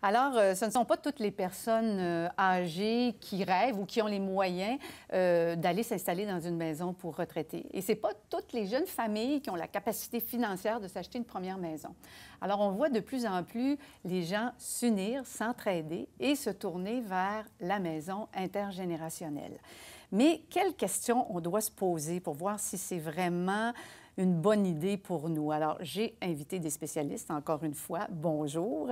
Alors, ce ne sont pas toutes les personnes âgées qui rêvent ou qui ont les moyens d'aller s'installer dans une maison pour retraités. Et ce n'est pas toutes les jeunes familles qui ont la capacité financière de s'acheter une première maison. Alors, on voit de plus en plus les gens s'unir, s'entraider et se tourner vers la maison intergénérationnelle. Mais quelles questions on doit se poser pour voir si c'est vraiment une bonne idée pour nous? Alors, j'ai invité des spécialistes, encore une fois. Bonjour.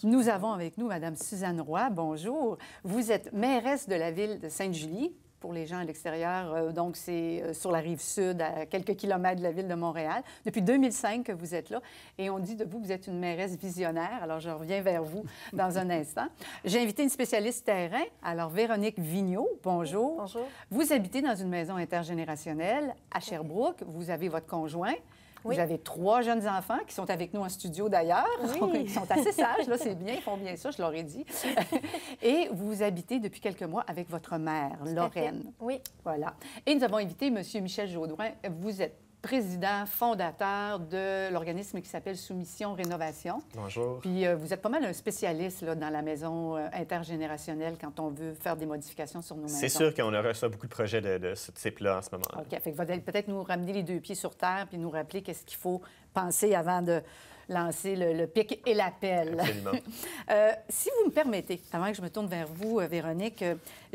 Nous avons avec nous Mme Suzanne Roy. Bonjour. Vous êtes mairesse de la ville de Sainte-Julie. Pour les gens à l'extérieur, donc c'est sur la rive sud, à quelques kilomètres de la ville de Montréal. Depuis 2005 que vous êtes là. Et on dit de vous, vous êtes une mairesse visionnaire. Alors, je reviens vers vous dans un instant. J'ai invité une spécialiste terrain. Alors, Véronique Vigneault, bonjour. Bonjour. Vous habitez dans une maison intergénérationnelle à Sherbrooke. Vous avez votre conjoint. Oui. Vous avez 3 jeunes enfants qui sont avec nous en studio d'ailleurs. Oui. Ils sont assez sages, là, c'est bien, ils font bien ça, je leur ai dit. Et vous habitez depuis quelques mois avec votre mère, Lorraine. Oui. Voilà. Et nous avons invité M. Michel Jodoin. Vous êtes président, fondateur de l'organisme qui s'appelle Soumission Rénovation. Bonjour. Puis vous êtes pas mal un spécialiste là, dans la maison intergénérationnelle quand on veut faire des modifications sur nos maisons. C'est sûr qu'on aurait reçu beaucoup de projets de ce type-là en ce moment-là. OK. Fait que vous allez peut-être nous ramener les 2 pieds sur terre puis nous rappeler qu'est-ce qu'il faut penser avant de lancer le pic et l'appel. Absolument. Si vous me permettez, avant que je me tourne vers vous, Véronique,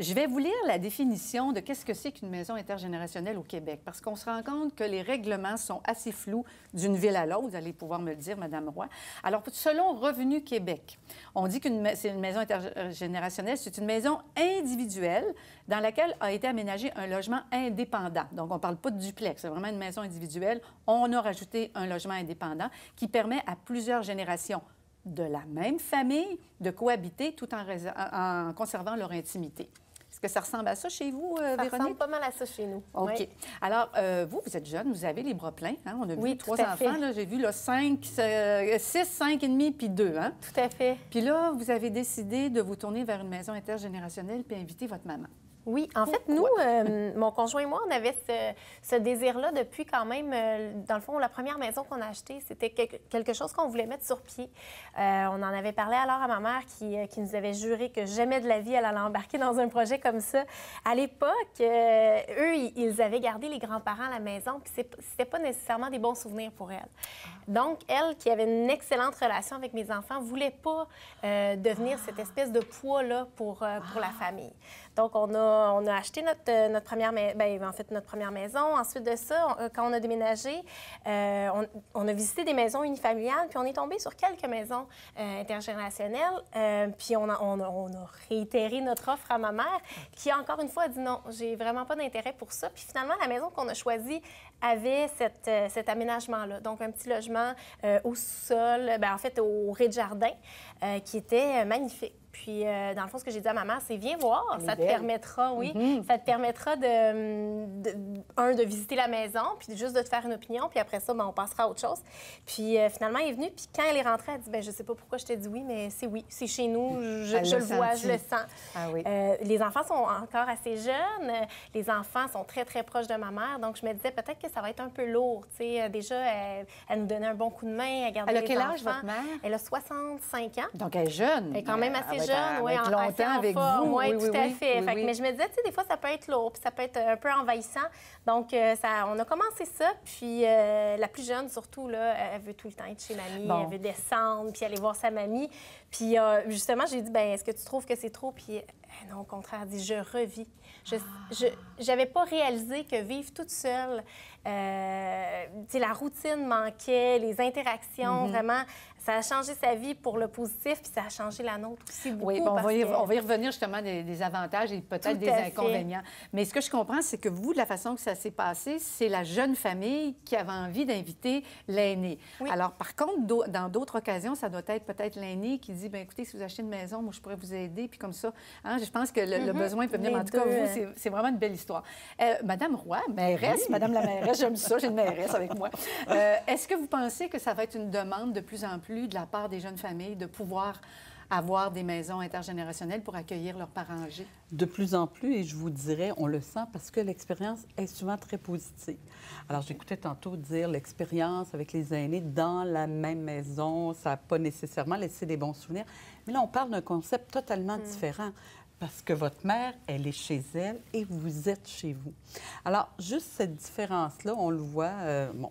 je vais vous lire la définition de qu'est-ce que c'est qu'une maison intergénérationnelle au Québec, parce qu'on se rend compte que les règlements sont assez flous d'une ville à l'autre. Vous allez pouvoir me le dire, Mme Roy. Alors, selon Revenu Québec, on dit c'est une maison intergénérationnelle, c'est une maison individuelle dans laquelle a été aménagé un logement indépendant. Donc, on ne parle pas de duplex, c'est vraiment une maison individuelle. On a rajouté un logement indépendant qui permet à plusieurs générations de la même famille de cohabiter tout en conservant leur intimité. Est-ce que ça ressemble à ça chez vous, Véronique? Ça ressemble pas mal à ça chez nous. OK. Oui. Alors, vous êtes jeune, vous avez les bras pleins. Hein? On a vu 3 tout à enfants. fait. J'ai vu là, 6, 5 et demi, puis 2. Hein? Tout à fait. Puis là, vous avez décidé de vous tourner vers une maison intergénérationnelle puis inviter votre maman. Oui, en fait, nous, mon conjoint et moi, on avait ce désir-là depuis quand même, dans le fond, la première maison qu'on a achetée, c'était quelque chose qu'on voulait mettre sur pied. On en avait parlé alors à ma mère qui nous avait juré que jamais de la vie elle allait embarquer dans un projet comme ça. À l'époque, eux, ils avaient gardé les grands-parents à la maison, puis c'était pas nécessairement des bons souvenirs pour elle. Donc, elle, qui avait une excellente relation avec mes enfants, voulait pas devenir cette espèce de poids-là pour la famille. Donc, on a acheté notre première maison. Ensuite de ça, quand on a déménagé, on a visité des maisons unifamiliales, puis on est tombé sur quelques maisons intergénérationnelles. Puis on a réitéré notre offre à ma mère, qui, encore une fois, a dit non, j'ai vraiment pas d'intérêt pour ça. Puis finalement, la maison qu'on a choisie avait cet aménagement-là. Donc, un petit logement au sous-sol, en fait, au rez-de-jardin, qui était magnifique. Puis, dans le fond, ce que j'ai dit à ma mère, c'est viens voir, ça te permettra, ça te permettra de visiter la maison, puis juste de te faire une opinion, puis après ça, on passera à autre chose. Puis, finalement, elle est venue, puis quand elle est rentrée, elle dit, je sais pas pourquoi je t'ai dit oui, c'est chez nous, je le vois, je le sens. Ah oui. Les enfants sont encore assez jeunes, les enfants sont très, très proches de ma mère, donc je me disais peut-être que ça va être un peu lourd, tu sais. Déjà, elle nous donnait un bon coup de main, elle gardait les enfants. Elle a quel âge, votre mère? Elle a 65 ans. Donc, elle est jeune. Elle est quand même assez jeune, oui, longtemps avec vous. Oui, tout à fait. Mais je me disais, tu sais, des fois, ça peut être lourd, puis ça peut être un peu envahissant. Donc, on a commencé ça, puis la plus jeune, surtout, là, elle veut tout le temps être chez mamie, elle veut descendre, puis aller voir sa mamie. Puis, justement, j'ai dit, est-ce que tu trouves que c'est trop? Puis, non, au contraire, elle dit, je revis. Je n'avais pas réalisé que vivre toute seule, tu sais, la routine manquait, les interactions, vraiment, ça a changé sa vie pour le positif, puis ça a changé la nôtre aussi beaucoup. Oui, on va y revenir justement des avantages et peut-être des inconvénients. Mais ce que je comprends, c'est que vous, de la façon que ça s'est passé, c'est la jeune famille qui avait envie d'inviter l'aîné. Oui. Alors, par contre, dans d'autres occasions, ça doit être peut-être l'aîné qui dit, écoutez, si vous achetez une maison, moi, je pourrais vous aider, puis comme ça, hein, je pense que le besoin peut venir. Mais en tout cas, vous, c'est vraiment une belle histoire. Madame Roy, mairesse, Madame la mairesse, j'aime ça, j'ai une mairesse avec moi. Est-ce que vous pensez que ça va être une demande de plus en plus de la part des jeunes familles de pouvoir avoir des maisons intergénérationnelles pour accueillir leurs parents âgés? De plus en plus, et je vous dirais, on le sent parce que l'expérience est souvent très positive. Alors, j'écoutais tantôt dire l'expérience avec les aînés dans la même maison, ça n'a pas nécessairement laissé des bons souvenirs. Mais là, on parle d'un concept totalement différent. Parce que votre mère, elle est chez elle et vous êtes chez vous. Alors, juste cette différence-là, on le voit.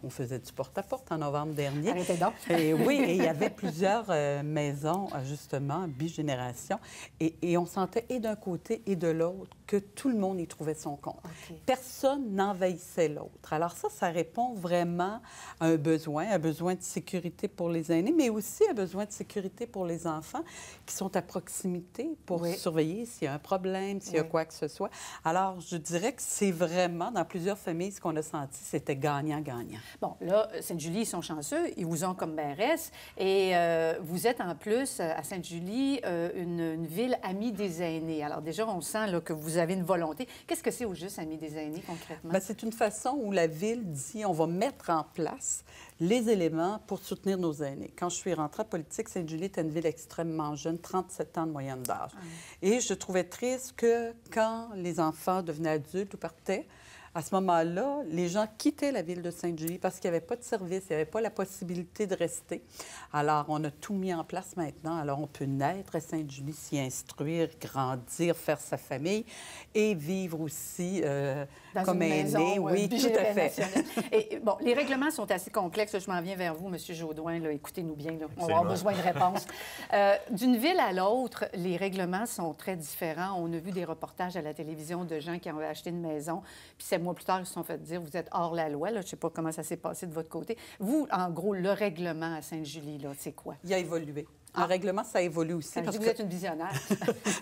On faisait du porte-à-porte en novembre dernier. Arrêtez donc. Et oui, et il y avait plusieurs maisons, justement, bigénération. Et on sentait, et d'un côté et de l'autre, que tout le monde y trouvait son compte. Okay. Personne n'envahissait l'autre. Alors ça répond vraiment à un besoin de sécurité pour les aînés, mais aussi un besoin de sécurité pour les enfants qui sont à proximité pour surveiller s'il y a un problème, s'il y a quoi que ce soit. Alors, je dirais que c'est vraiment, dans plusieurs familles, ce qu'on a senti, c'était gagnant-gagnant. Bon, là, Sainte-Julie, ils sont chanceux, ils vous ont comme mairesse, et vous êtes en plus, à Sainte-Julie, une ville amie des aînés. Alors déjà, on sent là, que vous avez une volonté. Qu'est-ce que c'est au juste, Amis des aînés, concrètement? Bien, c'est une façon où la ville dit on va mettre en place les éléments pour soutenir nos aînés. Quand je suis rentrée en politique, Sainte-Julie était une ville extrêmement jeune, 37 ans de moyenne d'âge. Et je trouvais triste que quand les enfants devenaient adultes ou partaient, à ce moment-là, les gens quittaient la ville de Sainte-Julie parce qu'il n'y avait pas de service, il n'y avait pas la possibilité de rester. Alors, on a tout mis en place maintenant. Alors, on peut naître à Sainte-Julie, s'y instruire, grandir, faire sa famille et vivre aussi comme aîné. Oui, tout à fait. Et bon, les règlements sont assez complexes. Je m'en viens vers vous, M. Jodoin. Écoutez-nous bien, là. On va avoir besoin de réponses. D'une ville à l'autre, les règlements sont très différents. On a vu des reportages à la télévision de gens qui avaient acheté une maison, puis 7 mois plus tard, ils se sont fait dire, vous êtes hors la loi. Là. Je ne sais pas comment ça s'est passé de votre côté. Vous, en gros, le règlement à Sainte-Julie, là, c'est quoi? Il a évolué. En règlement, ça évolue aussi. Parce que vous êtes une visionnaire.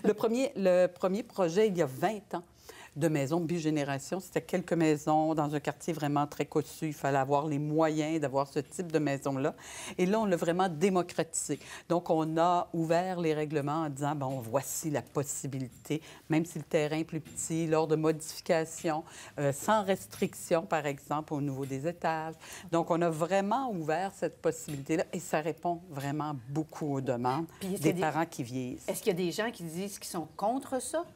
le premier projet, il y a 20 ans, de maisons bigénération. C'était quelques maisons dans un quartier vraiment très cossu. Il fallait avoir les moyens d'avoir ce type de maison-là. Et là, on l'a vraiment démocratisé. Donc, on a ouvert les règlements en disant, bon, voici la possibilité, même si le terrain est plus petit, lors de modifications, sans restriction, par exemple, au niveau des étages. Donc, on a vraiment ouvert cette possibilité-là et ça répond vraiment beaucoup aux demandes des parents qui vieillissent. Est-ce qu'il y a des gens qui disent qu'ils sont contre ça?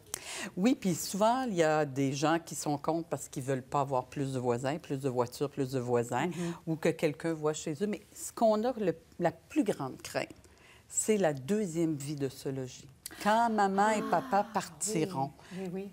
Oui, puis souvent, il y a des gens qui sont contre parce qu'ils ne veulent pas avoir plus de voisins, plus de voitures, plus de voisins, ou que quelqu'un voit chez eux. Mais ce qu'on a, la plus grande crainte, c'est la deuxième vie de ce logis. Quand maman et papa partiront,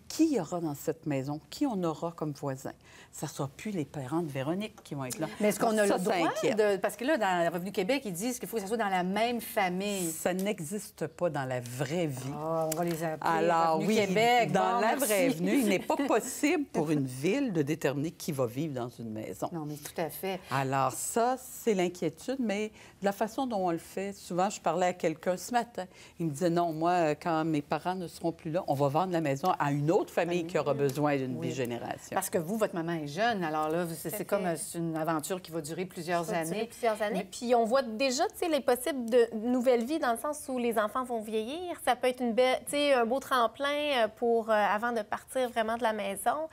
qui y aura dans cette maison? Qui on aura comme voisin? Ça ne sera plus les parents de Véronique qui vont être là. Mais est-ce qu'on a le droit de... Parce que là, dans Revenu Québec, ils disent qu'il faut que ça soit dans la même famille. Ça n'existe pas dans la vraie vie. Oh, on va les appeler Alors, Revenu Québec. Dans la vraie vie, il n'est pas possible pour une ville de déterminer qui va vivre dans une maison. Non, mais tout à fait. Alors ça, c'est l'inquiétude, mais de la façon dont on le fait, souvent, je parlais à quelqu'un ce matin, il me disait, non, moi, quand mes parents ne seront plus là, on va vendre la maison à une autre famille qui aura besoin d'une bigénération. Parce que vous, votre maman est jeune, alors là, c'est comme une aventure qui va durer plusieurs années. Puis on voit déjà, tu sais, les possibles de nouvelles vies dans le sens où les enfants vont vieillir. Ça peut être une belle, tu sais, un beau tremplin pour avant de partir vraiment de la maison.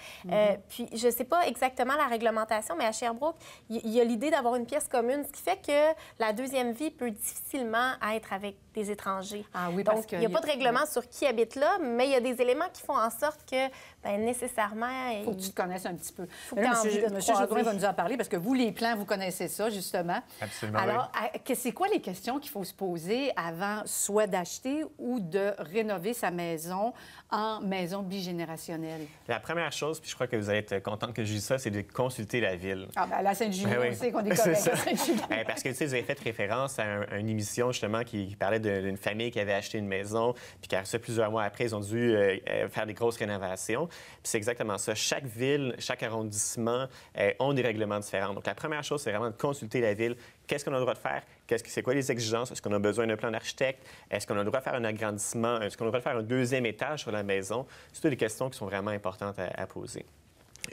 Puis je sais pas exactement la réglementation, mais à Sherbrooke, il y a l'idée d'avoir une pièce commune, ce qui fait que la deuxième vie peut difficilement être avec des étrangers. Ah oui, parce donc, il n'y a pas de règlement sur qui habite là, mais il y a des éléments qui font en sorte que, bien, nécessairement... Il faut que tu te connaisses un petit peu. M. Jodoin va nous en parler, parce que vous, les plans, vous connaissez ça, justement. Absolument, alors, c'est quoi les questions qu'il faut se poser avant soit d'acheter ou de rénover sa maison en maison bigénérationnelle? La première chose, puis je crois que vous allez être contente que je dise ça, c'est de consulter la ville. Ah, bien, à la Sainte-Julie, on sait qu'on est correct à Sainte-Julie. Parce que, tu sais, vous avez fait référence à une émission, justement, qui parlait d'une famille qui avait acheté une maison, puis qu'après ça, plusieurs mois après, ils ont dû faire des grosses rénovations. Puis c'est exactement ça. Chaque ville, chaque arrondissement ont des règlements différents. Donc, la première chose, c'est vraiment de consulter la ville. Qu'est-ce qu'on a le droit de faire? C'est quoi les exigences? Est-ce qu'on a besoin d'un plan d'architecte? Est-ce qu'on a le droit de faire un agrandissement? Est-ce qu'on a le droit de faire un deuxième étage sur la maison? C'est toutes des questions qui sont vraiment importantes à poser.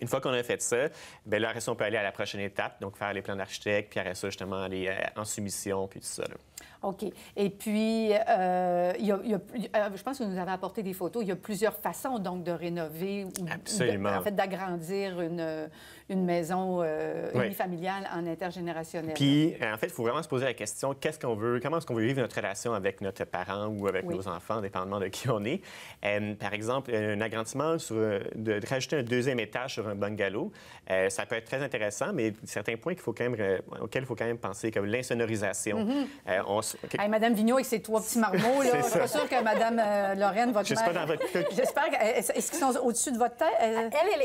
Une fois qu'on a fait ça, bien là, après, on peut aller à la prochaine étape, donc faire les plans d'architecte, puis après ça, justement, aller en soumission, puis tout ça. Là. OK. Et puis, je pense que vous nous avez apporté des photos. Il y a plusieurs façons, donc, de rénover ou en fait, d'agrandir une maison unifamiliale en intergénérationnel. Puis, en fait, il faut vraiment se poser la question, qu'est-ce qu'on veut, comment est-ce qu'on veut vivre notre relation avec notre parent ou avec nos enfants, dépendamment de qui on est. Par exemple, un agrandissement, de rajouter un deuxième étage sur un bungalow, ça peut être très intéressant, mais certains points auxquels il faut quand même penser, comme l'insonorisation. Madame Vigneault, avec ses 3 petits marmots, là, je suis pas sûre que Madame Lorraine, votre mère... Pas dans votre... J'espère est-ce qu'ils sont au-dessus de votre tête?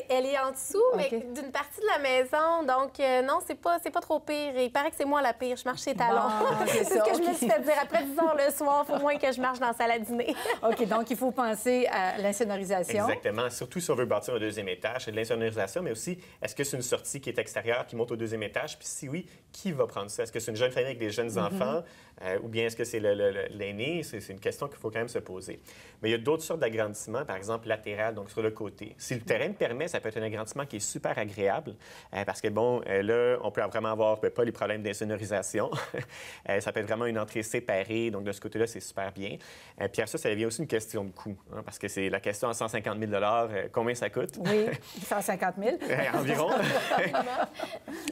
Elle est en dessous, mais d'une partie de la maison. Donc, non, c'est pas trop pire. Il paraît que c'est moi la pire. Je marche chez talons. C'est ce que je me suis fait dire. Après 10 heures le soir, il faut moins que je marche dans la salle à dîner. OK, donc il faut penser à l'insonorisation. Exactement. Surtout si on veut bâtir un deuxième étage, c'est de l'insonorisation, mais aussi, est-ce que c'est une sortie qui est extérieure, qui monte au deuxième étage? Puis si oui, qui va prendre ça? Est-ce que c'est une jeune famille avec des jeunes enfants ou bien est-ce que c'est l'aîné? C'est une question qu'il faut quand même se poser. Mais il y a d'autres sortes d'agrandissements, par exemple latéral, donc sur le côté. Si le terrain le permet, ça peut être un agrandissement qui est super agréable parce que, là, on peut vraiment avoir pas les problèmes d'insonorisation. Ça peut être vraiment une entrée séparée, donc de ce côté-là, c'est super bien. Puis à ça devient aussi une question de coût, parce que c'est la question à 150 000 combien ça coûte? Oui, 150 000 environ.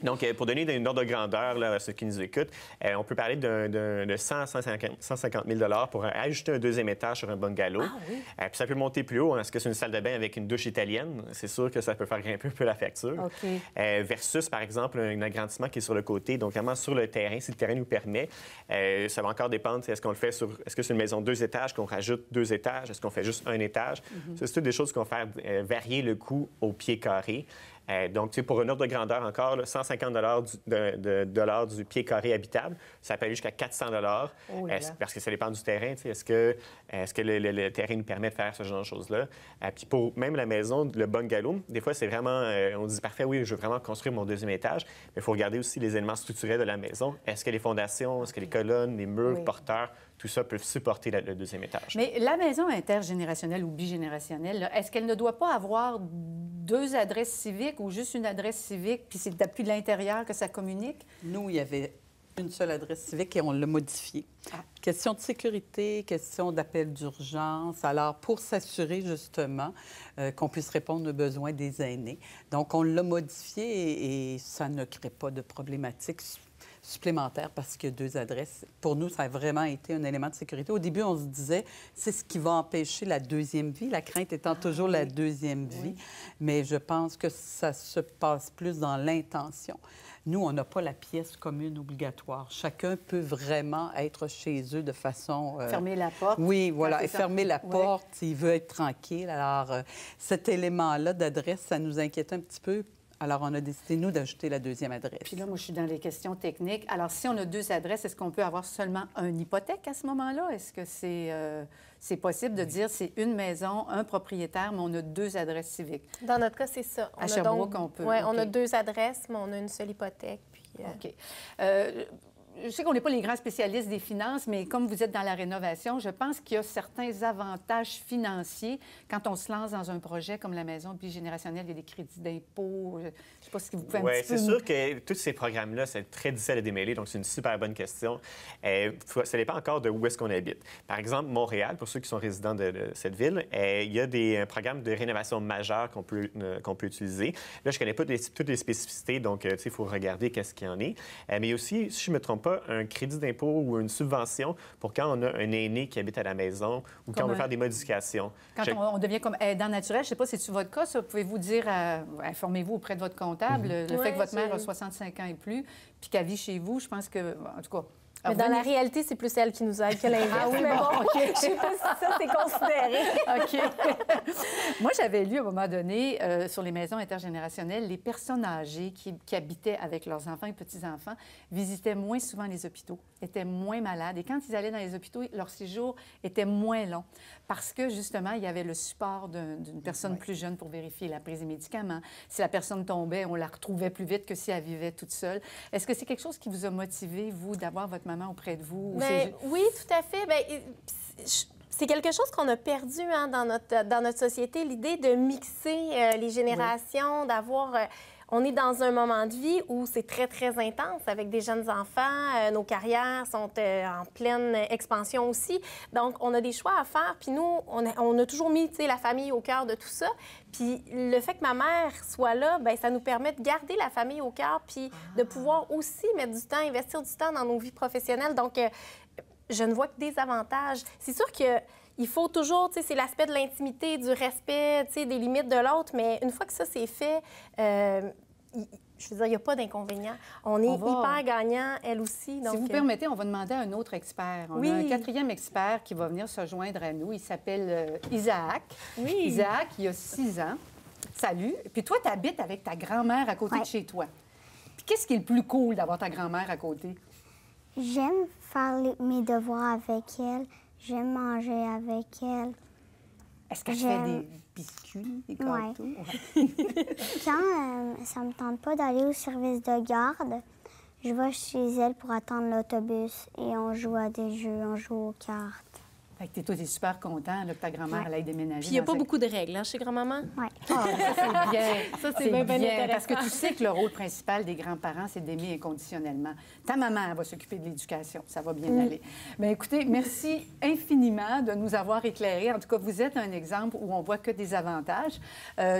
Donc, pour donner une ordre de grandeur là, à ceux qui nous écoutent, on peut parler de 150 000 pour ajouter un deuxième étage sur un bungalow. Ah, oui. Puis ça peut monter plus haut. Est-ce que c'est une salle de bain avec une douche italienne? C'est sûr que ça peut faire grimper un peu la facture. OK. Versus, par exemple, un agrandissement qui est sur le côté, donc vraiment sur le terrain, si le terrain nous permet. Ça va encore dépendre, est-ce qu'on le fait est-ce que c'est une maison 2 étages, qu'on rajoute 2 étages? Est-ce qu'on fait juste un étage? C'est toutes des choses qui vont faire varier le coût au pied carré. Donc, pour un ordre de grandeur encore, là, 150 dollars du pied carré habitable, ça peut aller jusqu'à 400 parce que ça dépend du terrain. Est-ce que le terrain nous permet de faire ce genre de choses-là? Puis pour même la maison, le bungalow, des fois, c'est vraiment... on dit, parfait, oui, je veux vraiment construire mon deuxième étage, mais il faut regarder aussi les éléments structurels de la maison. Est-ce que les fondations, est-ce que les colonnes, les murs, porteurs, tout ça peut supporter le deuxième étage? Mais la maison intergénérationnelle ou bigénérationnelle, là, est-ce qu'elle ne doit pas avoir 2 adresses civiques ou juste une adresse civique, puis c'est depuis l'intérieur que ça communique? Nous, il y avait une seule adresse civique et on l'a modifiée. Question de sécurité, question d'appel d'urgence. Alors, pour s'assurer justement qu'on puisse répondre aux besoins des aînés. Donc, on l'a modifié et ça ne crée pas de problématiques supplémentaires parce qu'il y a 2 adresses. Pour nous, ça a vraiment été un élément de sécurité. Au début, on se disait, c'est ce qui va empêcher la deuxième vie, la crainte étant toujours la deuxième vie. Mais je pense que ça se passe plus dans l'intention. Nous, on n'a pas la pièce commune obligatoire. Chacun peut vraiment être chez eux de façon... Fermer la porte. Oui, voilà, et fermer la porte s'il veut être tranquille. Alors, cet élément-là d'adresse, ça nous inquiète un petit peu. Alors, on a décidé, nous, d'ajouter la deuxième adresse. Puis là, moi, je suis dans les questions techniques. Alors, si on a 2 adresses, est-ce qu'on peut avoir seulement une hypothèque à ce moment-là? Est-ce que c'est possible de dire c'est une maison, un propriétaire, mais on a 2 adresses civiques? Dans notre cas, c'est ça. À Sherbrooke, on peut. Oui, on a 2 adresses, mais on a une seule hypothèque. Puis, OK. Je sais qu'on n'est pas les grands spécialistes des finances, mais comme vous êtes dans la rénovation, je pense qu'il y a certains avantages financiers quand on se lance dans un projet comme la maison bigénérationnelle. Il y a des crédits d'impôt. Je ne sais pas si vous pouvez un petit peu... Oui, c'est sûr que tous ces programmes-là, c'est très difficile à démêler, donc c'est une super bonne question. Ça dépend encore de où est-ce qu'on habite. Par exemple, Montréal, pour ceux qui sont résidents de cette ville, il y a des programmes de rénovation majeure qu'on peut utiliser. Là, je ne connais pas toutes les spécificités, donc il faut regarder qu'est-ce qu'il y en est. Mais aussi, si je ne me trompe pas, un crédit d'impôt ou une subvention pour quand on a un aîné qui habite à la maison ou quand on veut faire des modifications. Quand on devient comme aidant naturel, je ne sais pas si c'est votre cas, ça, pouvez-vous dire, informez-vous auprès de votre comptable, le fait que votre mère a 65 ans et plus, puis qu'elle vit chez vous, je pense que, en tout cas... Mais dans la réalité, c'est plus elle qui nous aide que l'inverse. Ah oui, mais bon, OK. Je sais pas si ça, c'est considéré. OK. Moi, j'avais lu à un moment donné, sur les maisons intergénérationnelles, les personnes âgées qui habitaient avec leurs enfants et petits-enfants visitaient moins souvent les hôpitaux, étaient moins malades. Et quand ils allaient dans les hôpitaux, leur séjour était moins long parce que, justement, il y avait le support d'une personne plus jeune pour vérifier la prise des médicaments. Si la personne tombait, on la retrouvait plus vite que si elle vivait toute seule. Est-ce que c'est quelque chose qui vous a motivé, vous, d'avoir votre maman auprès de vous? Bien, oui, tout à fait. Bien, c'est quelque chose qu'on a perdu dans notre société, l'idée de mixer les générations, d'avoir... on est dans un moment de vie où c'est très, très intense avec des jeunes enfants. Nos carrières sont en pleine expansion aussi. Donc, on a des choix à faire. Puis nous, on a toujours mis, tu sais, la famille au cœur de tout ça. Puis le fait que ma mère soit là, bien, ça nous permet de garder la famille au cœur puis de pouvoir aussi mettre du temps, investir du temps dans nos vies professionnelles. Donc, je ne vois que des avantages. C'est sûr qu'il faut toujours, tu sais, c'est l'aspect de l'intimité, du respect, tu sais, des limites de l'autre, mais une fois que ça, c'est fait, je veux dire, il n'y a pas d'inconvénient. On est hyper gagnant, elle aussi. Donc, si vous permettez, on va demander à un autre expert. On a un 4e expert qui va venir se joindre à nous. Il s'appelle Isaac. Oui. Isaac, il a 6 ans. Salut. Puis toi, tu habites avec ta grand-mère à côté de chez toi. Puis qu'est-ce qui est le plus cool d'avoir ta grand-mère à côté? J'aime faire mes devoirs avec elle. J'aime manger avec elle. Est-ce qu'elle fait des biscuits, des gâteaux? Ouais. Quand ça me tente pas d'aller au service de garde, je vais chez elle pour attendre l'autobus et on joue à des jeux, on joue aux cartes. Fait que toi, t'es super content là, que ta grand-mère elle aille déménager. Puis il n'y a pas beaucoup de règles hein, chez grand-maman? Oui. Ah, ça, c'est bien. Ça, c'est bien intéressant. Parce que tu sais que le rôle principal des grands-parents, c'est d'aimer inconditionnellement. Ta maman elle va s'occuper de l'éducation. Ça va bien aller. Bien, écoutez, merci infiniment de nous avoir éclairés. En tout cas, vous êtes un exemple où on voit que des avantages.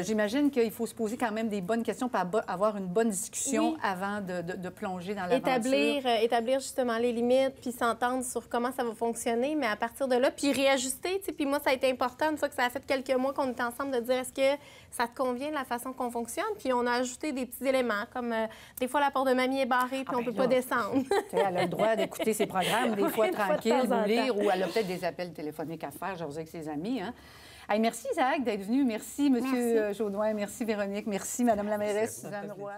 J'imagine qu'il faut se poser quand même des bonnes questions pour avoir une bonne discussion avant de plonger dans l'aventure. Établir justement les limites, puis s'entendre sur comment ça va fonctionner, mais à partir de là, puis réajuster, tu sais. Puis moi, ça a été important, une fois que ça a fait quelques mois qu'on était ensemble, de dire est-ce que ça te convient la façon qu'on fonctionne? Puis on a ajouté des petits éléments, comme des fois la porte de mamie est barrée, puis on peut pas descendre. Elle a le droit d'écouter ses programmes, des fois tranquille, ou lire, ou elle a peut-être des appels téléphoniques à faire, j'ose avec ses amis, hein? Hey, merci, Isaac, d'être venu. Merci, M. Jaudoin. Merci, Véronique. Merci, Mme la mairesse Suzanne Roy.